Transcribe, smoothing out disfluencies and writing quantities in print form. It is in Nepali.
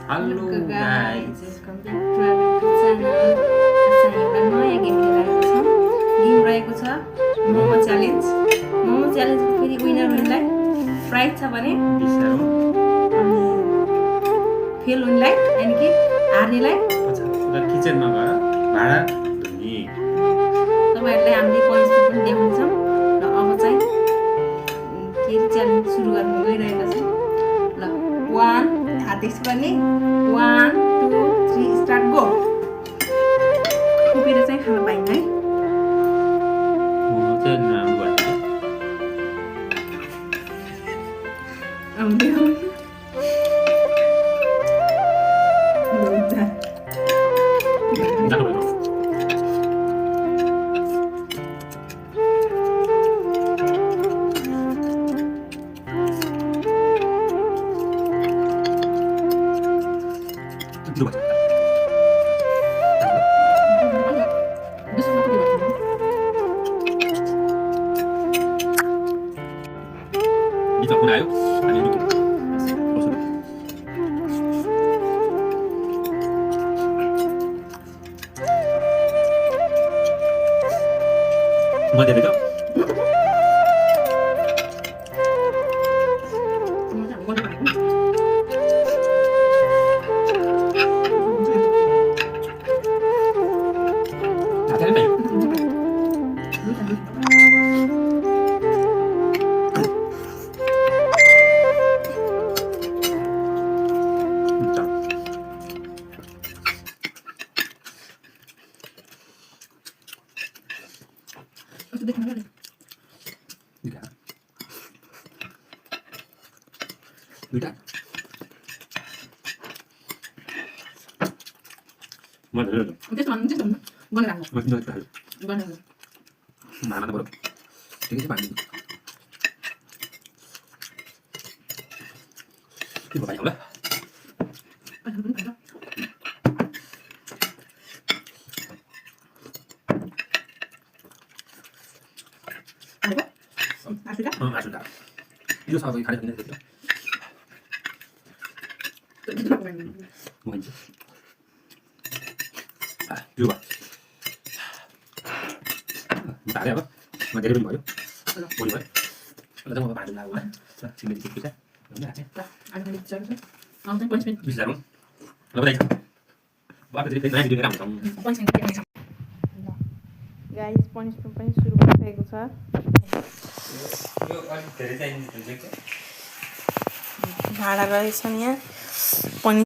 Hello guys, guys welcome back to our YouTube channel. आज चाहिँ एउटा नयाँ गेम लिएर आएको छौँ। गेम रहेको छ मोमो च्यालेन्ज। मोमो च्यालेन्जको फेरि विनर हुनेलाई प्राइज छ भने बिसरो अनि फेल हुनेलाई यानि कि हार्नेलाई अच्छा उता किचनमा गएर भाडा धुने तपाईहरुलाई हामीले पनिसमेन्ट पनि देखाउनेछौँ र अब चाहिँ के च्यालेन्ज सुरु गर्न गइरहेका छौँ। ल 1 हातेस गर्ने 1 2 3 स्टार्ट गो। उभिएर चाहिँ खान पाइन्न है। मोमो चाहिँ राम्रो भयो आउँदैन जानु भयो दु भयो बिचमा कुन आयो अनि लुक्यो मध्य देखो आते नहीं Udah. Mana dulu? Masih ada tahu. Mana baru? Ini siapa ini? Ini bapak yang lah. Sudah. Itu sama sekali kalian tidak. Mungkin. Dua. Tak ada apa? Macam ni boleh. Boleh boleh. Kalau mau apa dulu lah. Sini dikit bisa. Udah aja. Ada bicara tu. Nanti punishment. Bisa dong. Lalu dah. Buat apa jadi naik di dalam kamu. Punishment. Guys, punishment पनि सुरु भइसकेको छ। यो अलि धेरै चाहिँ हुन्छ भाडा रहेछन् यहाँ